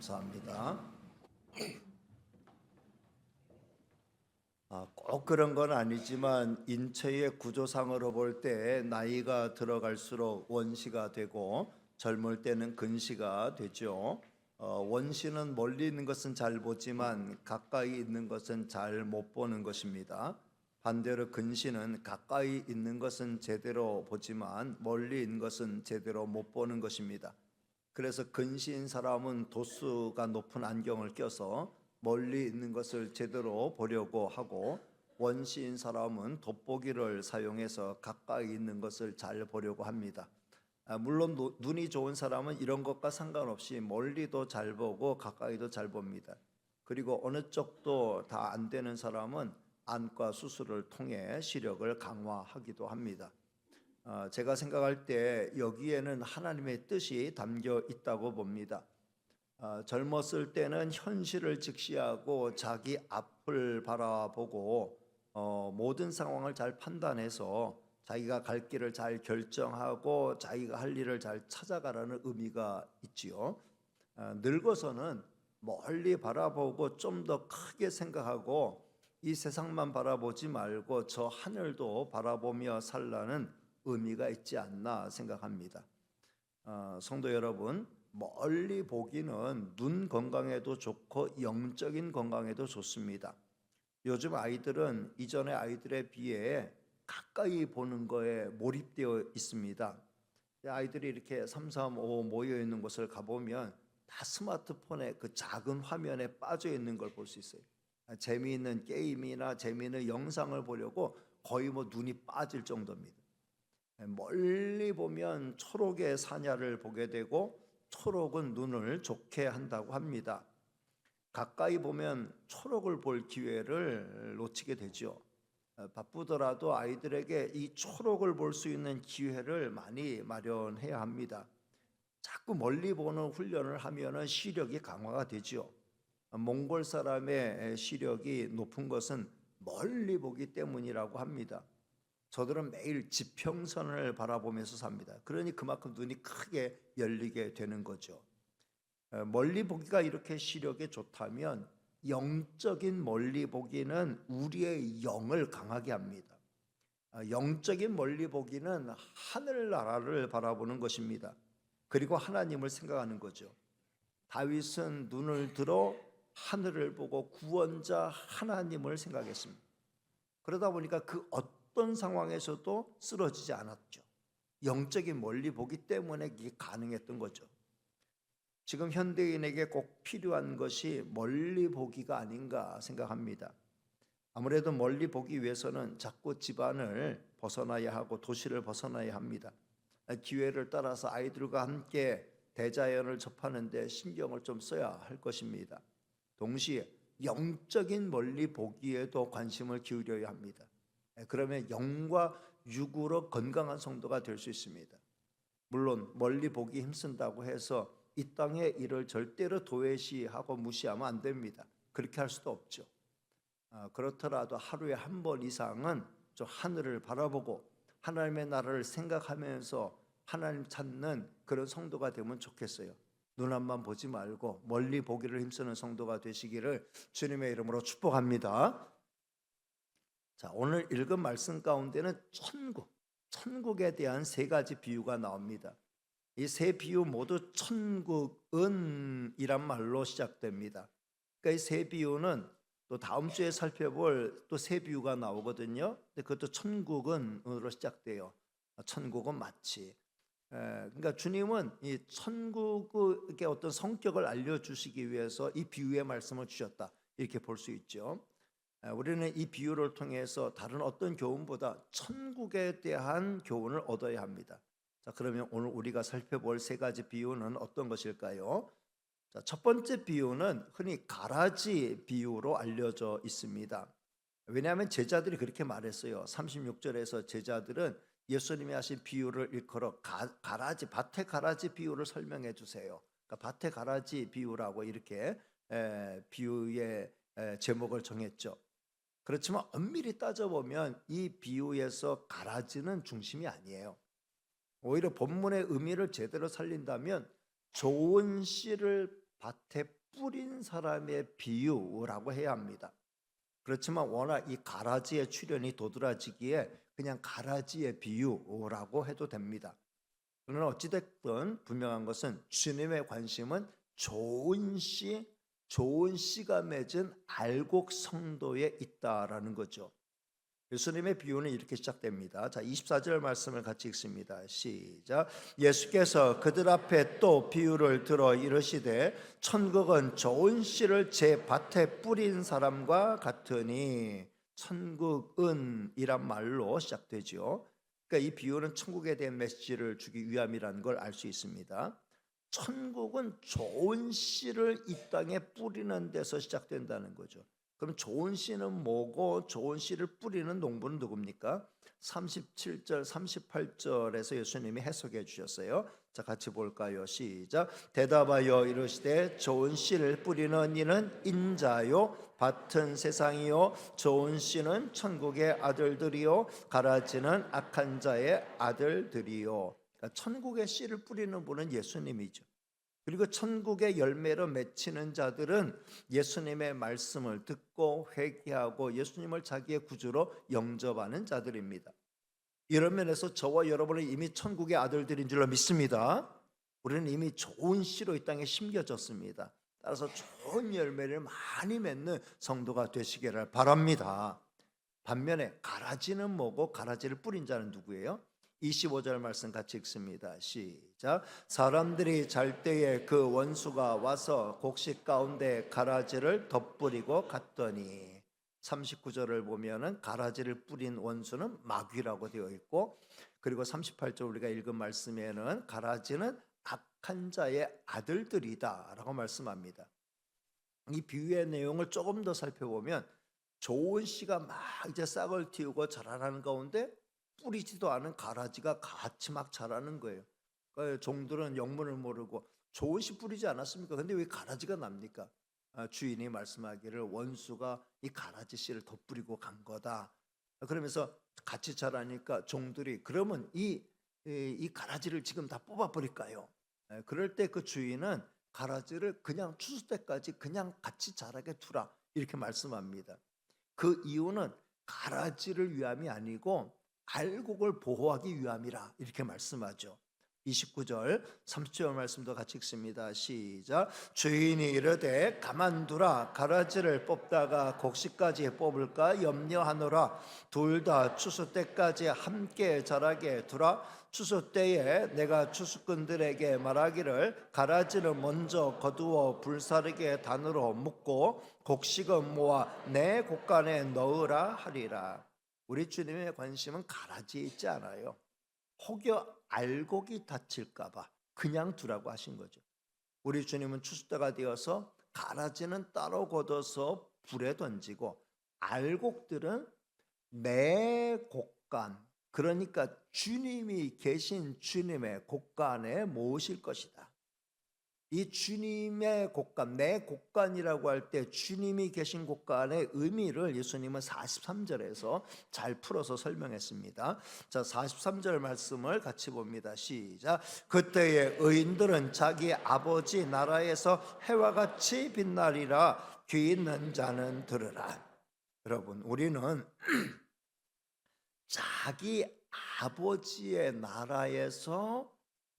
감사합니다. 꼭 그런 건 아니지만 인체의 구조상으로 볼 때 나이가 들어갈수록 원시가 되고 젊을 때는 근시가 되죠. 원시는 멀리 있는 것은 잘 보지만 가까이 있는 것은 잘 못 보는 것입니다. 반대로 근시는 가까이 있는 것은 제대로 보지만 멀리 있는 것은 제대로 못 보는 것입니다. 그래서 근시인 사람은 도수가 높은 안경을 껴서 멀리 있는 것을 제대로 보려고 하고, 원시인 사람은 돋보기를 사용해서 가까이 있는 것을 잘 보려고 합니다. 물론 눈이 좋은 사람은 이런 것과 상관없이 멀리도 잘 보고 가까이도 잘 봅니다. 그리고 어느 쪽도 다 안 되는 사람은 안과 수술을 통해 시력을 강화하기도 합니다. 제가 생각할 때 여기에는 하나님의 뜻이 담겨 있다고 봅니다. 젊었을 때는 현실을 직시하고 자기 앞을 바라보고 모든 상황을 잘 판단해서 자기가 갈 길을 잘 결정하고 자기가 할 일을 잘 찾아가라는 의미가 있지요. 늙어서는 멀리 바라보고 좀 더 크게 생각하고 이 세상만 바라보지 말고 저 하늘도 바라보며 살라는 의미가 있지 않나 생각합니다. 성도 여러분, 멀리 보기는 눈 건강에도 좋고 영적인 건강에도 좋습니다. 요즘 아이들은 이전의 아이들에 비해 가까이 보는 거에 몰입되어 있습니다. 아이들이 이렇게 3, 3, 5 모여 있는 곳을 가보면 다 스마트폰의 그 작은 화면에 빠져 있는 걸 볼 수 있어요. 재미있는 게임이나 재미있는 영상을 보려고 거의 눈이 빠질 정도입니다. 멀리 보면 초록의 사냐를 보게 되고 초록은 눈을 좋게 한다고 합니다. 가까이 보면 초록을 볼 기회를 놓치게 되죠. 바쁘더라도 아이들에게 이 초록을 볼 수 있는 기회를 많이 마련해야 합니다. 자꾸 멀리 보는 훈련을 하면 시력이 강화가 되죠. 몽골 사람의 시력이 높은 것은 멀리 보기 때문이라고 합니다. 저들은 매일 지평선을 바라보면서 삽니다. 그러니 그만큼 눈이 크게 열리게 되는 거죠. 멀리 보기가 이렇게 시력에 좋다면 영적인 멀리 보기는 우리의 영을 강하게 합니다. 영적인 멀리 보기는 하늘나라를 바라보는 것입니다. 그리고 하나님을 생각하는 거죠. 다윗은 눈을 들어 하늘을 보고 구원자 하나님을 생각했습니다. 그러다 보니까 그 어떤 상황에서도 쓰러지지 않았죠. 영적인 멀리 보기 때문에 이게 가능했던 거죠. 지금 현대인에게 꼭 필요한 것이 멀리 보기가 아닌가 생각합니다. 아무래도 멀리 보기 위해서는 자꾸 집안을 벗어나야 하고 도시를 벗어나야 합니다. 기회를 따라서 아이들과 함께 대자연을 접하는데 신경을 좀 써야 할 것입니다. 동시에 영적인 멀리 보기에도 관심을 기울여야 합니다. 그러면 영과 육으로 건강한 성도가 될 수 있습니다. 물론 멀리 보기 힘쓴다고 해서 이 땅의 일을 절대로 도외시하고 무시하면 안 됩니다. 그렇게 할 수도 없죠. 그렇더라도 하루에 한 번 이상은 좀 하늘을 바라보고 하나님의 나라를 생각하면서 하나님 찾는 그런 성도가 되면 좋겠어요. 눈 앞만 보지 말고 멀리 보기를 힘쓰는 성도가 되시기를 주님의 이름으로 축복합니다. 자, 오늘 읽은 말씀 가운데는 천국에 대한 세 가지 비유가 나옵니다. 이 세 비유 모두 천국은 이란 말로 시작됩니다. 그러니까 이 세 비유는 또 다음 주에 살펴볼 또 세 비유가 나오거든요. 근데 그것도 천국은으로 시작돼요. 천국은 마치. 그러니까 주님은 이 천국의 어떤 성격을 알려주시기 위해서 이 비유의 말씀을 주셨다, 이렇게 볼 수 있죠. 우리는 이 비유를 통해서 다른 어떤 교훈보다 천국에 대한 교훈을 얻어야 합니다. 자, 그러면 오늘 우리가 살펴볼 세 가지 비유는 어떤 것일까요? 자, 첫 번째 비유는 흔히 가라지 비유로 알려져 있습니다. 왜냐하면 제자들이 그렇게 말했어요. 36절에서 제자들은 예수님이 하신 비유를 일컬어 가라지, 밭의 가라지 비유를 설명해 주세요. 그러니까 밭의 가라지 비유라고 이렇게 비유의 제목을 정했죠. 그렇지만 엄밀히 따져보면 이 비유에서 가라지는 중심이 아니에요. 오히려 본문의 의미를 제대로 살린다면 좋은 씨를 밭에 뿌린 사람의 비유라고 해야 합니다. 그렇지만 워낙 이 가라지의 출현이 도드라지기에 그냥 가라지의 비유라고 해도 됩니다. 그러나 어찌됐든 분명한 것은 주님의 관심은 좋은 씨가 맺은 알곡 성도에 있다라는 거죠. 예수님의 비유는 이렇게 시작됩니다. 자, 24절 말씀을 같이 읽습니다. 시작. 예수께서 그들 앞에 또 비유를 들어 이르시되 천국은 좋은 씨를 제 밭에 뿌린 사람과 같으니, 천국은 이란 말로 시작되죠. 그러니까 이 비유는 천국에 대한 메시지를 주기 위함이라는 걸 알 수 있습니다. 천국은 좋은 씨를 이 땅에 뿌리는 데서 시작된다는 거죠. 그럼 좋은 씨는 뭐고 좋은 씨를 뿌리는 농부는 누굽니까? 37절 38절에서 예수님이 해석해 주셨어요. 자, 같이 볼까요? 시작. 대답하여 이르시되 좋은 씨를 뿌리는 이는 인자요 밭은 세상이요 좋은 씨는 천국의 아들들이요 가라지는 악한 자의 아들들이요. 그러니까 천국의 씨를 뿌리는 분은 예수님이죠. 그리고 천국의 열매로 맺히는 자들은 예수님의 말씀을 듣고 회개하고 예수님을 자기의 구주로 영접하는 자들입니다. 이런 면에서 저와 여러분은 이미 천국의 아들들인 줄로 믿습니다. 우리는 이미 좋은 씨로 이 땅에 심겨졌습니다. 따라서 좋은 열매를 많이 맺는 성도가 되시기를 바랍니다. 반면에 가라지는 뭐고 가라지를 뿌린 자는 누구예요? 25절 말씀 같이 읽습니다. 시작. 사람들이 잘 때에 그 원수가 와서 곡식 가운데 가라지를 덧뿌리고 갔더니, 39절을 보면은 가라지를 뿌린 원수는 마귀라고 되어 있고, 그리고 38절 우리가 읽은 말씀에는 가라지는 악한 자의 아들들이다 라고 말씀합니다. 이 비유의 내용을 조금 더 살펴보면 좋은 씨가 막 이제 싹을 틔우고 자라나는 가운데 뿌리지도 않은 가라지가 같이 막 자라는 거예요. 그러니까 종들은 영문을 모르고 좋은 씨 뿌리지 않았습니까? 근데 왜 가라지가 납니까? 주인이 말씀하기를 원수가 이 가라지 씨를 덧뿌리고 간 거다. 그러면서 같이 자라니까 종들이 그러면 이 가라지를 지금 다 뽑아버릴까요? 그럴 때 그 주인은 가라지를 그냥 추수 때까지 그냥 같이 자라게 두라 이렇게 말씀합니다. 그 이유는 가라지를 위함이 아니고 알곡을 보호하기 위함이라 이렇게 말씀하죠. 29절 30절 말씀도 같이 읽습니다. 시작. 주인이 이르되 가만두라. 가라지를 뽑다가 곡식까지 뽑을까 염려하노라. 둘 다 추수 때까지 함께 자라게 두라. 추수 때에 내가 추수꾼들에게 말하기를 가라지를 먼저 거두어 불사르게 단으로 묶고 곡식은 모아 내 곡간에 넣으라 하리라. 우리 주님의 관심은 가라지에 있지 않아요. 혹여 알곡이 다칠까봐 그냥 두라고 하신 거죠. 우리 주님은 추수 때가 되어서 가라지는 따로 걷어서 불에 던지고 알곡들은 내 곡간, 그러니까 주님이 계신 주님의 곡간에 모으실 것이다. 이 주님의 곡간, 내 곡간이라고 할 때 주님이 계신 곡간의 의미를 예수님은 43절에서 잘 풀어서 설명했습니다. 자, 43절 말씀을 같이 봅니다. 시작. 그때의 의인들은 자기 아버지 나라에서 해와 같이 빛나리라. 귀 있는 자는 들으라. 여러분, 우리는 자기 아버지의 나라에서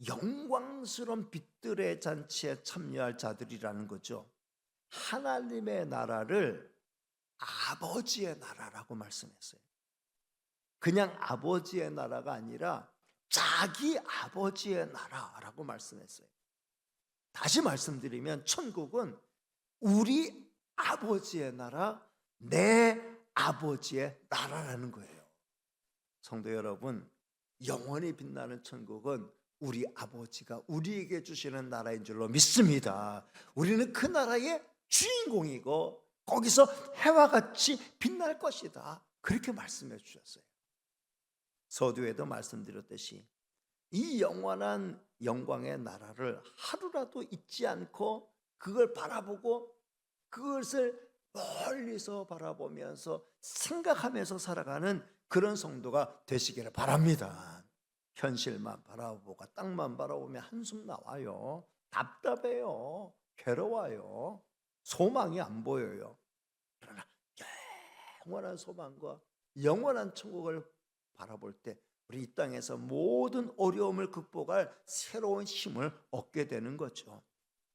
영광스러운 빛들의 잔치에 참여할 자들이라는 거죠. 하나님의 나라를 아버지의 나라라고 말씀했어요. 그냥 아버지의 나라가 아니라 자기 아버지의 나라라고 말씀했어요. 다시 말씀드리면 천국은 우리 아버지의 나라, 내 아버지의 나라라는 거예요. 성도 여러분, 영원히 빛나는 천국은 우리 아버지가 우리에게 주시는 나라인 줄로 믿습니다. 우리는 그 나라의 주인공이고 거기서 해와 같이 빛날 것이다. 그렇게 말씀해 주셨어요. 서두에도 말씀드렸듯이 이 영원한 영광의 나라를 하루라도 잊지 않고 그걸 바라보고 그것을 멀리서 바라보면서 생각하면서 살아가는 그런 성도가 되시기를 바랍니다. 현실만 바라보고 땅만 바라보면 한숨 나와요. 답답해요. 괴로워요. 소망이 안 보여요. 그러나 영원한 소망과 영원한 천국을 바라볼 때 우리 이 땅에서 모든 어려움을 극복할 새로운 힘을 얻게 되는 거죠.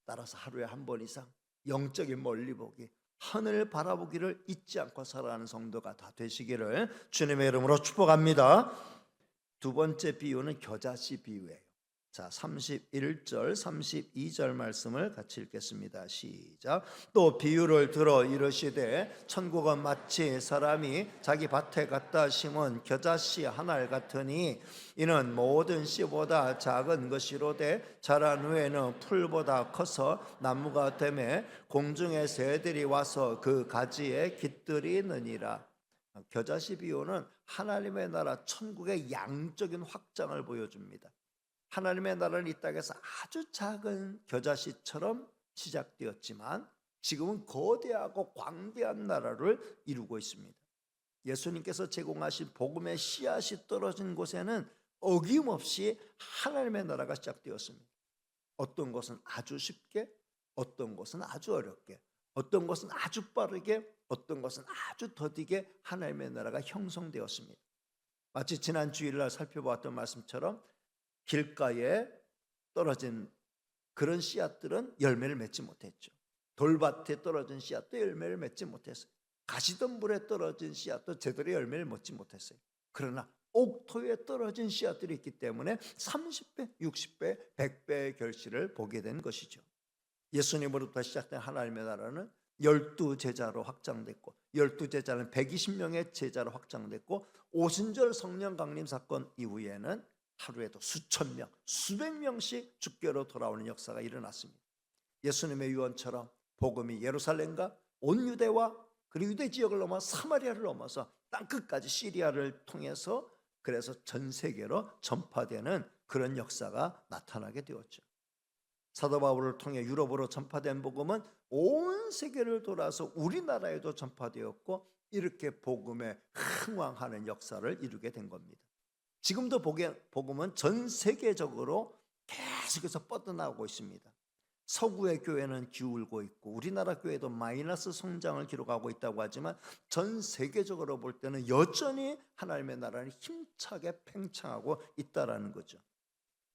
따라서 하루에 한 번 이상 영적인 멀리보기, 하늘을 바라보기를 잊지 않고 살아가는 성도가 다 되시기를 주님의 이름으로 축복합니다. 두 번째 비유는 겨자씨 비유예요. 자, 31절 32절 말씀을 같이 읽겠습니다. 시작. 또 비유를 들어 이르시되 천국은 마치 사람이 자기 밭에 갖다 심은 겨자씨 한 알 같으니 이는 모든 씨보다 작은 것이로되 자란 후에는 풀보다 커서 나무가 되매 공중의 새들이 와서 그 가지에 깃들이느니라. 겨자씨 비유는 하나님의 나라 천국의 양적인 확장을 보여줍니다. 하나님의 나라는 이 땅에서 아주 작은 겨자씨처럼 시작되었지만 지금은 거대하고 광대한 나라를 이루고 있습니다. 예수님께서 제공하신 복음의 씨앗이 떨어진 곳에는 어김없이 하나님의 나라가 시작되었습니다. 어떤 것은 아주 쉽게, 어떤 것은 아주 어렵게, 어떤 것은 아주 빠르게, 어떤 것은 아주 더디게 하나님의 나라가 형성되었습니다. 마치 지난 주일날 살펴보았던 말씀처럼 길가에 떨어진 그런 씨앗들은 열매를 맺지 못했죠. 돌밭에 떨어진 씨앗도 열매를 맺지 못했어요. 가시덤불에 떨어진 씨앗도 제대로 열매를 맺지 못했어요. 그러나 옥토에 떨어진 씨앗들이 있기 때문에 30배, 60배, 100배의 결실을 보게 된 것이죠. 예수님으로부터 시작된 하나님의 나라는 12제자로 확장됐고 12제자는 120명의 제자로 확장됐고 오순절 성령 강림 사건 이후에는 하루에도 수천 명, 수백 명씩 주께로 돌아오는 역사가 일어났습니다. 예수님의 유언처럼 복음이 예루살렘과 온 유대와 그리고 유대 지역을 넘어 사마리아를 넘어서 땅끝까지 시리아를 통해서 그래서 전 세계로 전파되는 그런 역사가 나타나게 되었죠. 사도 바울을 통해 유럽으로 전파된 복음은 온 세계를 돌아서 우리나라에도 전파되었고 이렇게 복음에 흥왕하는 역사를 이루게 된 겁니다. 지금도 복음은 전 세계적으로 계속해서 뻗어나오고 있습니다. 서구의 교회는 기울고 있고 우리나라 교회도 마이너스 성장을 기록하고 있다고 하지만 전 세계적으로 볼 때는 여전히 하나님의 나라는 힘차게 팽창하고 있다라는 거죠.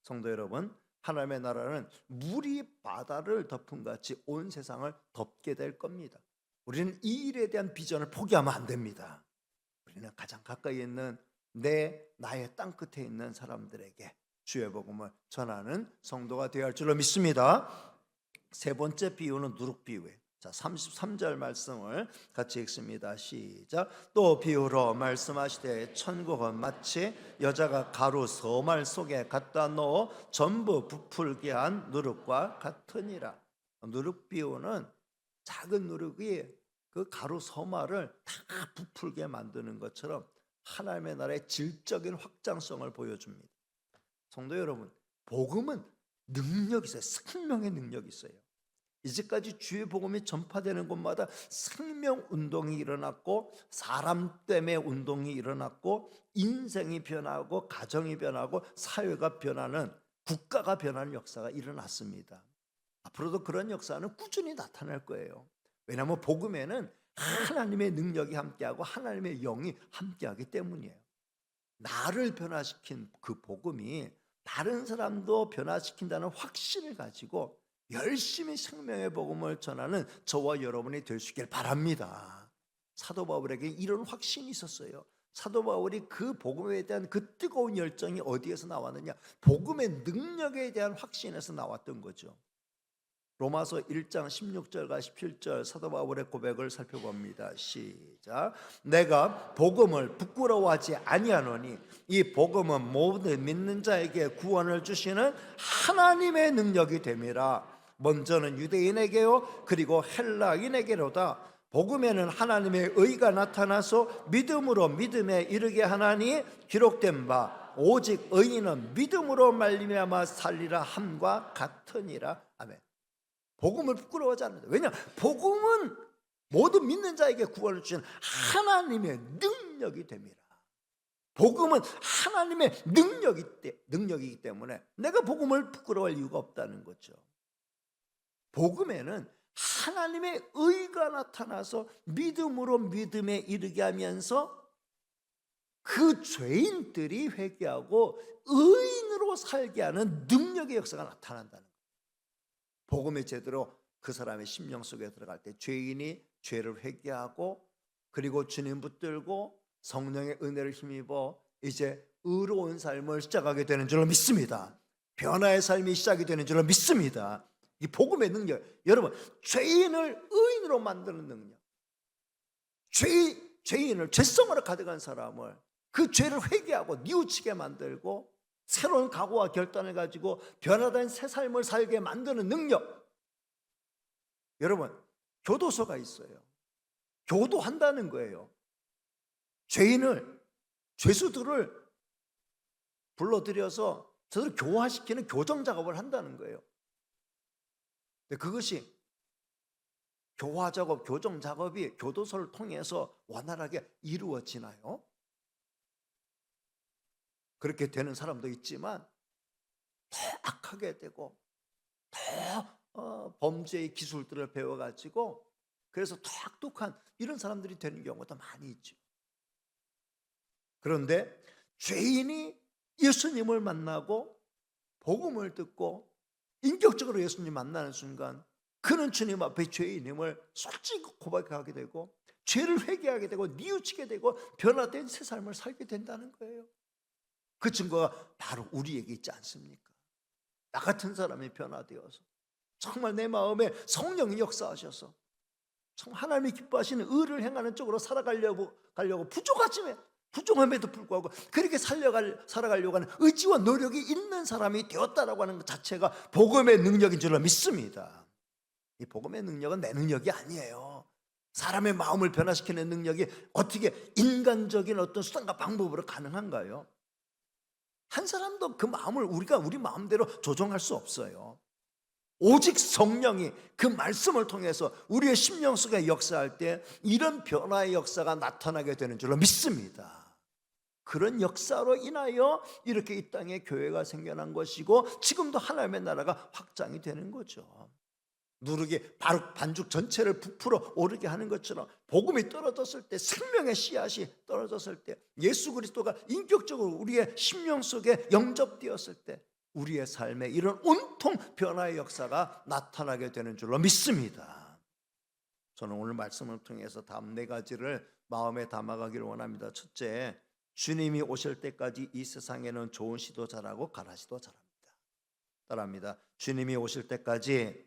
성도 여러분, 하나님의 나라는 물이 바다를 덮은 같이 온 세상을 덮게 될 겁니다. 우리는 이 일에 대한 비전을 포기하면 안 됩니다. 우리는 가장 가까이 있는 나의 땅 끝에 있는 사람들에게 주의 복음을 전하는 성도가 되어야 할 줄로 믿습니다. 세 번째 비유는 누룩 비유예요. 자, 33절 말씀을 같이 읽습니다. 시작. 또 비유로 말씀하시되 천국은 마치 여자가 가루 서말 속에 갖다 넣어 전부 부풀게 한 누룩과 같으니라. 누룩 비유는 작은 누룩이 그 가루 서말을 다 부풀게 만드는 것처럼 하나님의 나라의 질적인 확장성을 보여줍니다. 성도 여러분, 복음은 능력이 있어요. 생명의 능력이 있어요. 이제까지 주의 복음이 전파되는 곳마다 생명운동이 일어났고 사람 때문에 운동이 일어났고 인생이 변하고 가정이 변하고 사회가 변하는 국가가 변하는 역사가 일어났습니다. 앞으로도 그런 역사는 꾸준히 나타날 거예요. 왜냐하면 복음에는 하나님의 능력이 함께하고 하나님의 영이 함께하기 때문이에요. 나를 변화시킨 그 복음이 다른 사람도 변화시킨다는 확신을 가지고 열심히 생명의 복음을 전하는 저와 여러분이 될 수 있길 바랍니다. 사도 바울에게 이런 확신이 있었어요. 사도 바울이 그 복음에 대한 그 뜨거운 열정이 어디에서 나왔느냐? 복음의 능력에 대한 확신에서 나왔던 거죠. 로마서 1장 16절과 17절 사도 바울의 고백을 살펴봅니다. 시작. 내가 복음을 부끄러워하지 아니하노니 이 복음은 모든 믿는 자에게 구원을 주시는 하나님의 능력이 됨이라. 먼저는 유대인에게요 그리고 헬라인에게로다. 복음에는 하나님의 의가 나타나서 믿음으로 믿음에 이르게 하나니 기록된 바 오직 의인은 믿음으로 말미암아 살리라 함과 같으니라. 아멘. 복음을 부끄러워하지 않는다. 왜냐? 복음은 모든 믿는 자에게 구원을 주시는 하나님의 능력이 됩니다. 복음은 하나님의 능력이기 때문에 내가 복음을 부끄러워할 이유가 없다는 거죠. 복음에는 하나님의 의가 나타나서 믿음으로 믿음에 이르게 하면서 그 죄인들이 회개하고 의인으로 살게 하는 능력의 역사가 나타난다는 거예요. 복음의 제대로 그 사람의 심령 속에 들어갈 때 죄인이 죄를 회개하고 그리고 주님 붙들고 성령의 은혜를 힘입어 이제 의로운 삶을 시작하게 되는 줄로 믿습니다. 변화의 삶이 시작이 되는 줄로 믿습니다. 이 복음의 능력, 여러분, 죄인을 의인으로 만드는 능력, 죄인을 죄성으로 가득한 사람을 그 죄를 회개하고 뉘우치게 만들고 새로운 각오와 결단을 가지고 변화된 새 삶을 살게 만드는 능력. 여러분, 교도소가 있어요. 교도한다는 거예요. 죄수들을 불러들여서 저들을 교화시키는 교정 작업을 한다는 거예요. 근데 그것이 교화 작업, 교정 작업이 교도소를 통해서 원활하게 이루어지나요? 그렇게 되는 사람도 있지만 더 악하게 되고 더 범죄의 기술들을 배워가지고 그래서 더 악독한 이런 사람들이 되는 경우가 많이 있죠. 그런데 죄인이 예수님을 만나고 복음을 듣고 인격적으로 예수님 만나는 순간 그는 주님 앞에 죄인임을 솔직히 고백하게 되고 죄를 회개하게 되고 뉘우치게 되고 변화된 새 삶을 살게 된다는 거예요. 그 증거가 바로 우리에게 있지 않습니까? 나 같은 사람이 변화되어서 정말 내 마음에 성령이 역사하셔서 정말 하나님이 기뻐하시는 의를 행하는 쪽으로 살아가려고 부족함에도 불구하고 그렇게 살아가려고 하는 의지와 노력이 있는 사람이 되었다라고 하는 것 자체가 복음의 능력인 줄로 믿습니다. 이 복음의 능력은 내 능력이 아니에요. 사람의 마음을 변화시키는 능력이 어떻게 인간적인 어떤 수단과 방법으로 가능한가요? 한 사람도 그 마음을 우리 마음대로 조정할 수 없어요. 오직 성령이 그 말씀을 통해서 우리의 심령 속에 역사할 때 이런 변화의 역사가 나타나게 되는 줄로 믿습니다. 그런 역사로 인하여 이렇게 이 땅에 교회가 생겨난 것이고 지금도 하나님의 나라가 확장이 되는 거죠. 누르게 바로 반죽 전체를 부풀어 오르게 하는 것처럼 복음이 떨어졌을 때, 생명의 씨앗이 떨어졌을 때, 예수 그리스도가 인격적으로 우리의 심령 속에 영접되었을 때 우리의 삶에 이런 온통 변화의 역사가 나타나게 되는 줄로 믿습니다. 저는 오늘 말씀을 통해서 다음 네 가지를 마음에 담아가기를 원합니다. 첫째, 주님이 오실 때까지 이 세상에는 좋은 시도 잘하고 가라지도 잘합니다. 따라합니다. 주님이 오실 때까지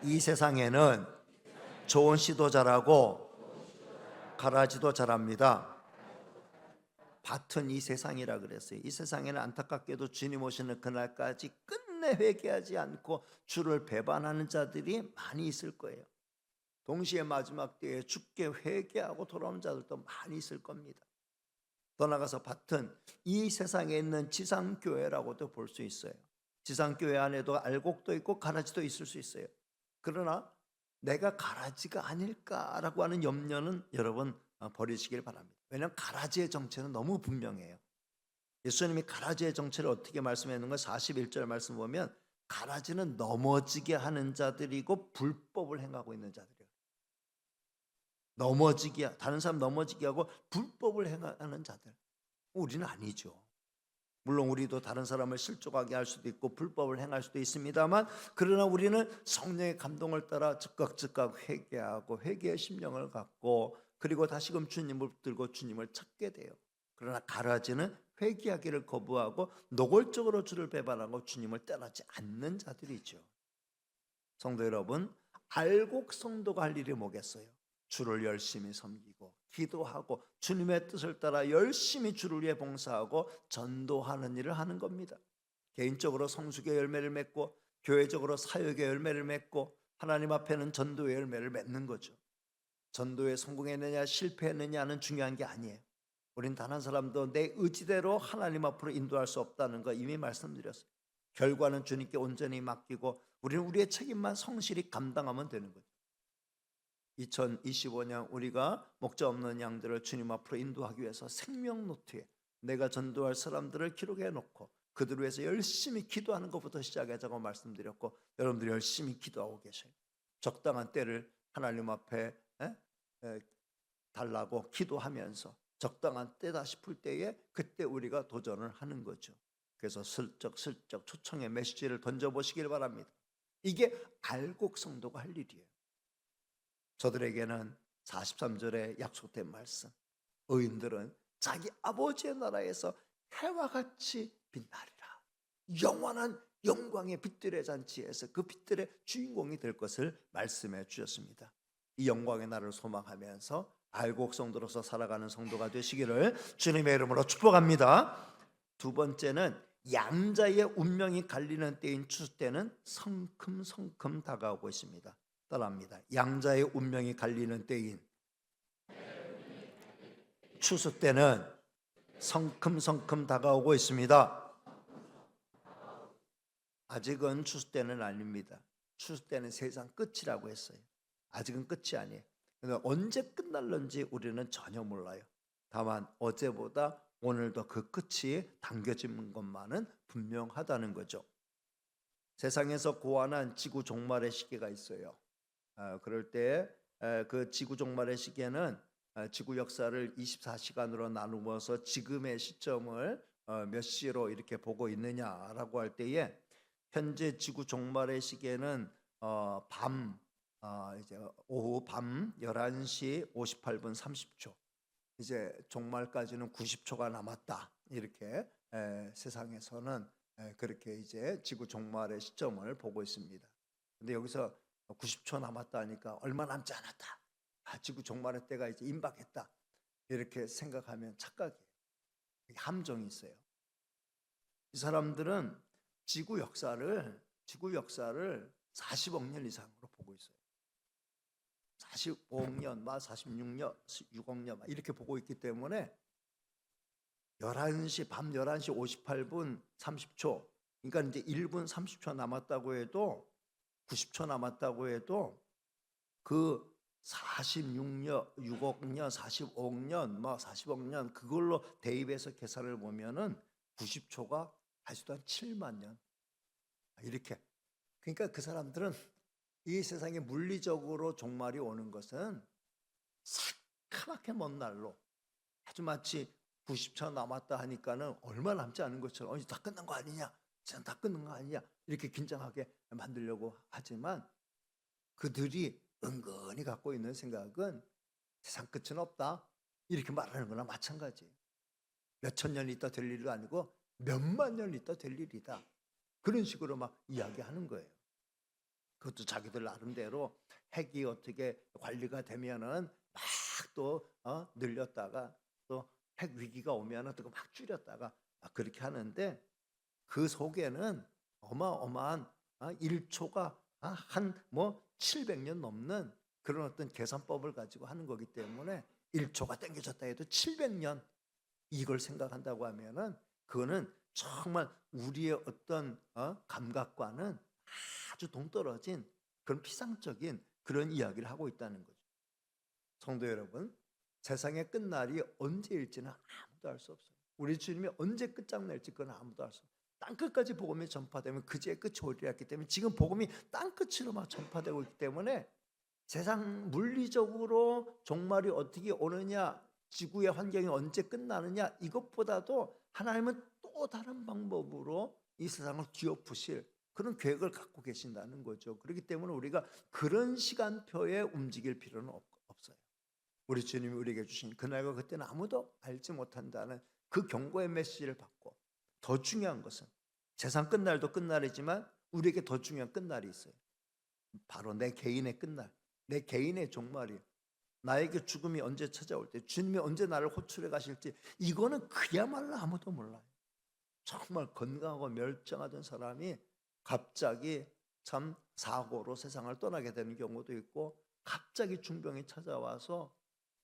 이 세상에는 좋은 씨도 자라고 가라지도 자랍니다. 밭은 이 세상이라 그랬어요. 이 세상에는 안타깝게도 주님 오시는 그날까지 끝내 회개하지 않고 주를 배반하는 자들이 많이 있을 거예요. 동시에 마지막 때에 죽게 회개하고 돌아오는 자들도 많이 있을 겁니다. 더 나아가서 밭은 이 세상에 있는 지상교회라고도 볼 수 있어요. 지상교회 안에도 알곡도 있고 가라지도 있을 수 있어요. 그러나 내가 가라지가 아닐까라고 하는 염려는 여러분 버리시길 바랍니다. 왜냐하면 가라지의 정체는 너무 분명해요. 예수님이 가라지의 정체를 어떻게 말씀했는가? 41절 말씀 보면 가라지는 넘어지게 하는 자들이고 불법을 행하고 있는 자들이에요. 다른 사람 넘어지게 하고 불법을 행하는 자들. 우리는 아니죠. 물론 우리도 다른 사람을 실족하게 할 수도 있고 불법을 행할 수도 있습니다만, 그러나 우리는 성령의 감동을 따라 즉각 회개하고 회개의 심령을 갖고 그리고 다시금 주님을 붙들고 주님을 찾게 돼요. 그러나 가라지는 회개하기를 거부하고 노골적으로 주를 배반하고 주님을 따르지 않는 자들이죠. 성도 여러분, 알곡 성도가 할 일이 뭐겠어요? 주를 열심히 섬기고 기도하고 주님의 뜻을 따라 열심히 주를 위해 봉사하고 전도하는 일을 하는 겁니다. 개인적으로 성숙의 열매를 맺고 교회적으로 사역의 열매를 맺고 하나님 앞에는 전도의 열매를 맺는 거죠. 전도에 성공했느냐 실패했느냐는 중요한 게 아니에요. 우린 단 한 사람도 내 의지대로 하나님 앞으로 인도할 수 없다는 거 이미 말씀드렸어요. 결과는 주님께 온전히 맡기고 우리는 우리의 책임만 성실히 감당하면 되는 거죠. 2025년 우리가 목자 없는 양들을 주님 앞으로 인도하기 위해서 생명노트에 내가 전도할 사람들을 기록해 놓고 그들을 위해서 열심히 기도하는 것부터 시작하자고 말씀드렸고, 여러분들이 열심히 기도하고 계셔요. 적당한 때를 하나님 앞에 달라고 기도하면서 적당한 때다 싶을 때에 그때 우리가 도전을 하는 거죠. 그래서 슬쩍 초청의 메시지를 던져보시길 바랍니다. 이게 알곡 성도가 할 일이에요. 저들에게는 43절에 약속된 말씀, 의인들은 자기 아버지의 나라에서 해와 같이 빛나리라. 영원한 영광의 빛들의 잔치에서 그 빛들의 주인공이 될 것을 말씀해 주셨습니다. 이 영광의 날을 소망하면서 알곡 성도로서 살아가는 성도가 되시기를 주님의 이름으로 축복합니다. 두 번째는 양자의 운명이 갈리는 때인 추수 때는 성큼성큼 다가오고 있습니다. 따라합니다. 양자의 운명이 갈리는 때인 추수 때는 성큼성큼 다가오고 있습니다. 아직은 추수 때는 아닙니다. 추수 때는 세상 끝이라고 했어요. 아직은 끝이 아니에요. 그러니까 언제 끝날는지 우리는 전혀 몰라요. 다만 어제보다 오늘도 그 끝이 당겨지는 것만은 분명하다는 거죠. 세상에서 고안한 지구 종말의 시계가 있어요. 그럴 때 그 지구 종말의 시계는 지구 역사를 24시간으로 나누어서 지금의 시점을 몇 시로 이렇게 보고 있느냐라고 할 때에 현재 지구 종말의 시계는 이제 오후 밤 11시 58분 30초. 이제 종말까지는 90초가 남았다. 이렇게 세상에서는 그렇게 이제 지구 종말의 시점을 보고 있습니다. 근데 여기서 90초 남았다 하니까 얼마 남지 않았다. 지구 종말의 때가 이제 임박했다. 이렇게 생각하면 착각이에요. 함정이 있어요. 이 사람들은 지구 역사를 40억 년 이상으로 보고 있어요. 45억 년, 46년, 6억 년 이렇게 보고 있기 때문에 11시 밤 11시 58분 30초, 그러니까 이제 1분 30초 남았다고 해도 90초 남았다고 해도 그 46년, 6억 년, 45억 년, 40억 년 그걸로 대입해서 계산을 보면은 90초가 하수도 한 7만 년 이렇게. 그러니까 그 사람들은 이 세상에 물리적으로 종말이 오는 것은 새카맣게 먼 날로 아주 마치 90초 남았다 하니까는 얼마 남지 않은 것처럼 다 끝난 거 아니냐, 세상 다 끝난 거 아니냐 이렇게 긴장하게 만들려고 하지만 그들이 은근히 갖고 있는 생각은 세상 끝은 없다 이렇게 말하는 거나 마찬가지예요. 몇천 년 있다 될 일도 아니고 몇만 년 있다 될 일이다. 그런 식으로 막 이야기하는 거예요. 그것도 자기들 나름대로 핵이 어떻게 관리가 되면은 막 또 늘렸다가 또 핵 위기가 오면은 또 막 줄였다가 그렇게 하는데 그 속에는 어마어마한 1초가 한 700년 넘는 그런 어떤 계산법을 가지고 하는 거기 때문에 1초가 당겨졌다 해도 700년 이걸 생각한다고 하면은 그거는 정말 우리의 어떤 감각과는 아주 동떨어진 그런 피상적인 그런 이야기를 하고 있다는 거죠. 성도 여러분, 세상의 끝날이 언제일지는 아무도 알 수 없어요. 우리 주님이 언제 끝장낼지 그건 아무도 알 수 없어요. 땅끝까지 복음이 전파되면 그제의 끝이 오리라 했기 때문에 지금 복음이 땅끝으로 막 전파되고 있기 때문에 세상 물리적으로 종말이 어떻게 오느냐, 지구의 환경이 언제 끝나느냐 이것보다도 하나님은 또 다른 방법으로 이 세상을 뒤엎으실 그런 계획을 갖고 계신다는 거죠. 그렇기 때문에 우리가 그런 시간표에 움직일 필요는 없어요. 우리 주님이 우리에게 주신 그날과 그때는 아무도 알지 못한다는 그 경고의 메시지를 받고, 더 중요한 것은 세상 끝날도 끝날이지만 우리에게 더 중요한 끝날이 있어요. 바로 내 개인의 끝날, 내 개인의 종말이에요. 나에게 죽음이 언제 찾아올 때, 주님이 언제 나를 호출해 가실지 이거는 그야말로 아무도 몰라요. 정말 건강하고 멀쩡하던 사람이 갑자기 참 사고로 세상을 떠나게 되는 경우도 있고, 갑자기 중병이 찾아와서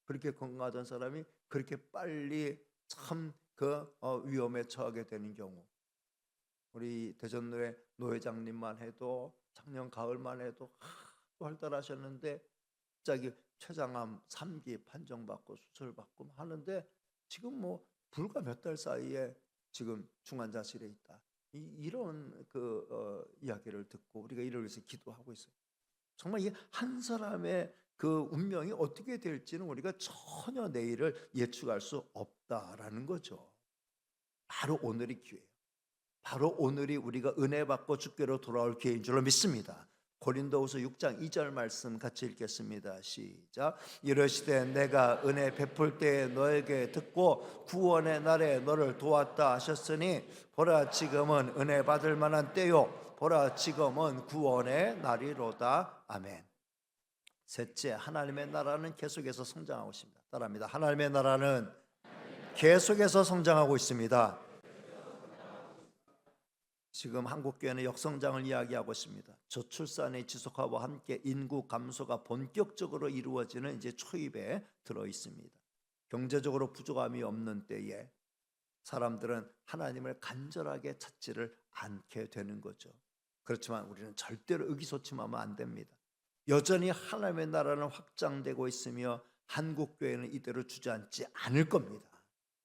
그렇게 건강하던 사람이 그렇게 빨리 참 위험에 처하게 되는 경우, 우리 대전로의 노 회장님만 해도 작년 가을만 해도 활달하셨는데 갑자기 췌장암 3기 판정받고 수술받고 하는데 지금 불과 몇 달 사이에 지금 중환자실에 있다. 이런 이야기를 듣고 우리가 이를 위해서 기도하고 있어요. 정말 이 한 사람의 그 운명이 어떻게 될지는 우리가 전혀 내일을 예측할 수 없다라는 거죠. 바로 오늘이 기회예요. 바로 오늘이 우리가 은혜 받고 주께로 돌아올 기회인 줄로 믿습니다. 고린도후서 6장 2절 말씀 같이 읽겠습니다. 시작. 이르시되 내가 은혜 베풀 때에 너에게 듣고 구원의 날에 너를 도왔다 하셨으니 보라 지금은 은혜 받을 만한 때요 보라 지금은 구원의 날이로다. 아멘. 셋째, 하나님의 나라는 계속해서 성장하고 있습니다. 따라합니다. 하나님의 나라는 계속해서 성장하고 있습니다. 지금 한국교회는 역성장을 이야기하고 있습니다. 저출산의 지속화와 함께 인구 감소가 본격적으로 이루어지는 이제 초입에 들어 있습니다. 경제적으로 부족함이 없는 때에 사람들은 하나님을 간절하게 찾지를 않게 되는 거죠. 그렇지만 우리는 절대로 의기소침하면 안 됩니다. 여전히 하나님의 나라는 확장되고 있으며 한국교회는 이대로 주저앉지 않을 겁니다.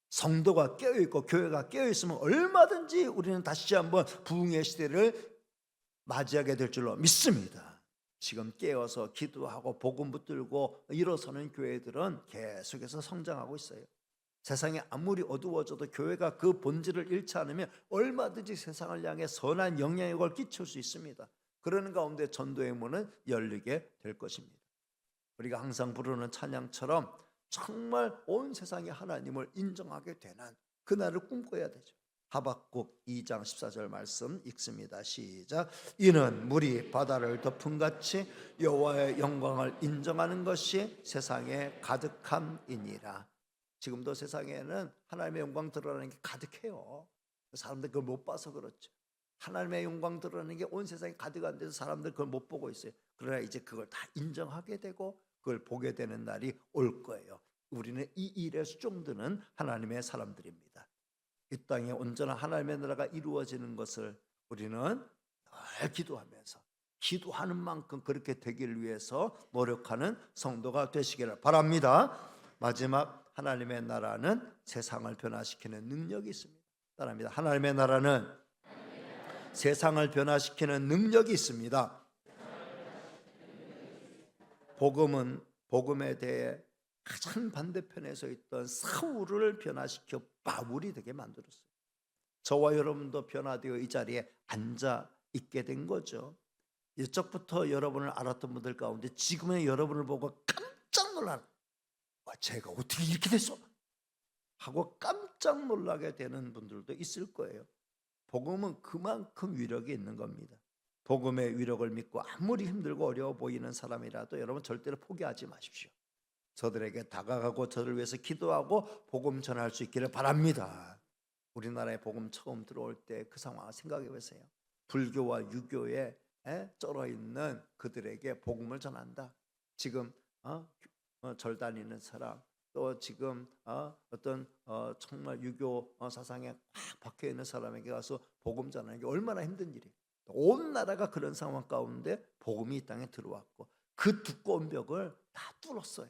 성도가 깨어있고 교회가 깨어있으면 얼마든지 우리는 다시 한번 부흥의 시대를 맞이하게 될 줄로 믿습니다. 지금 깨어서 기도하고 복음 붙들고 일어서는 교회들은 계속해서 성장하고 있어요. 세상이 아무리 어두워져도 교회가 그 본질을 잃지 않으면 얼마든지 세상을 향해 선한 영향력을 끼칠 수 있습니다. 그러는 가운데 전도의 문은 열리게 될 것입니다. 우리가 항상 부르는 찬양처럼 정말 온 세상이 하나님을 인정하게 되는 그날을 꿈꿔야 되죠. 하박국 2장 14절 말씀 읽습니다. 시작. 이는 물이 바다를 덮은 같이 여호와의 영광을 인정하는 것이 세상에 가득함이니라. 지금도 세상에는 하나님의 영광 드러나는 게 가득해요. 사람들 그걸 못 봐서 그렇죠. 하나님의 영광 드러나는 게 온 세상에 가득한 데서 사람들 그걸 못 보고 있어요. 그러나 이제 그걸 다 인정하게 되고 그걸 보게 되는 날이 올 거예요. 우리는 이 일에 수종드는 하나님의 사람들입니다. 이 땅에 온전한 하나님의 나라가 이루어지는 것을 우리는 늘 기도하면서 기도하는 만큼 그렇게 되기를 위해서 노력하는 성도가 되시기를 바랍니다. 마지막, 하나님의 나라는 세상을 변화시키는 능력이 있습니다. 따라합니다. 하나님의 나라는 세상을 변화시키는 능력이 있습니다. 복음에 대해 가장 반대편에 서 있던 사울을 변화시켜 바울이 되게 만들었어요. 저와 여러분도 변화되어 이 자리에 앉아 있게 된 거죠. 이쪽부터 여러분을 알았던 분들 가운데 지금의 여러분을 보고 깜짝 놀라는, 제가 어떻게 이렇게 됐어? 하고 깜짝 놀라게 되는 분들도 있을 거예요. 복음은 그만큼 위력이 있는 겁니다. 복음의 위력을 믿고 아무리 힘들고 어려워 보이는 사람이라도 여러분 절대로 포기하지 마십시오. 저들에게 다가가고 저를 위해서 기도하고 복음 전할 수 있기를 바랍니다. 우리나라에 복음 처음 들어올 때 그 상황을 생각해 보세요. 불교와 유교에 쩔어 있는 그들에게 복음을 전한다. 지금 절 다니는 사람, 또 지금 어떤 정말 유교 사상에 꽉 박혀 있는 사람에게 가서 복음 전하는 게 얼마나 힘든 일이에요. 온 나라가 그런 상황 가운데 복음이 이 땅에 들어왔고 그 두꺼운 벽을 다 뚫었어요.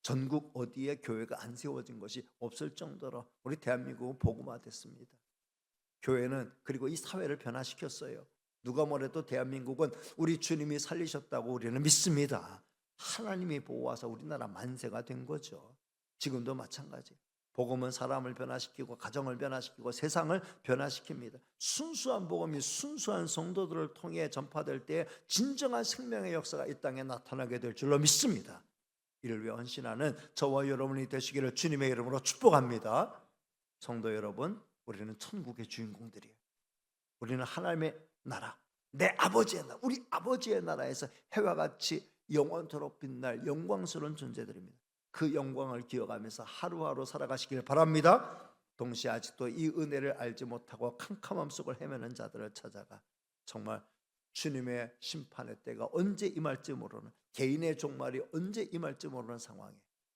전국 어디에 교회가 안 세워진 것이 없을 정도로 우리 대한민국은 복음화됐습니다. 교회는 그리고 이 사회를 변화시켰어요. 누가 뭐래도 대한민국은 우리 주님이 살리셨다고 우리는 믿습니다. 하나님이 보호하사 우리나라 만세가 된 거죠. 지금도 마찬가지. 복음은 사람을 변화시키고 가정을 변화시키고 세상을 변화시킵니다. 순수한 복음이 순수한 성도들을 통해 전파될 때 진정한 생명의 역사가 이 땅에 나타나게 될 줄로 믿습니다. 이를 위해 헌신하는 저와 여러분이 되시기를 주님의 이름으로 축복합니다. 성도 여러분, 우리는 천국의 주인공들이에요. 우리는 하나님의 나라, 내 아버지의 나라, 우리 아버지의 나라에서 해와 같이 영원토록 빛날 영광스러운 존재들입니다. 그 영광을 기억하면서 하루하루 살아가시길 바랍니다. 동시에 아직도 이 은혜를 알지 못하고 캄캄함 속을 헤매는 자들을 찾아가 정말 주님의 심판의 때가 언제 임할지 모르는, 개인의 종말이 언제 임할지 모르는 상황에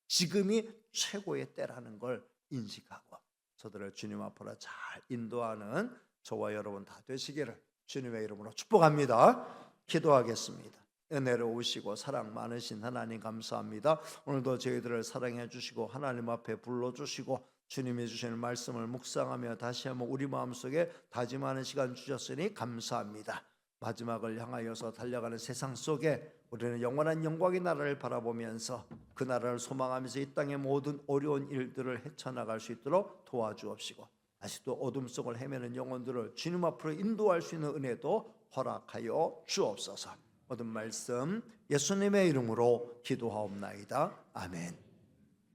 지금이 최고의 때라는 걸 인식하고 저들을 주님 앞으로 잘 인도하는 저와 여러분 다 되시기를 주님의 이름으로 축복합니다. 기도하겠습니다. 은혜로우시고 사랑 많으신 하나님 감사합니다. 오늘도 저희들을 사랑해 주시고 하나님 앞에 불러주시고 주님이 주시는 말씀을 묵상하며 다시 한번 우리 마음속에 다짐하는 시간 주셨으니 감사합니다. 마지막을 향하여서 달려가는 세상 속에 우리는 영원한 영광의 나라를 바라보면서 그 나라를 소망하면서 이 땅의 모든 어려운 일들을 헤쳐나갈 수 있도록 도와주옵시고, 아직도 어둠 속을 헤매는 영혼들을 주님 앞으로 인도할 수 있는 은혜도 허락하여 주옵소서. 모든 말씀 예수님의 이름으로 기도하옵나이다. 아멘.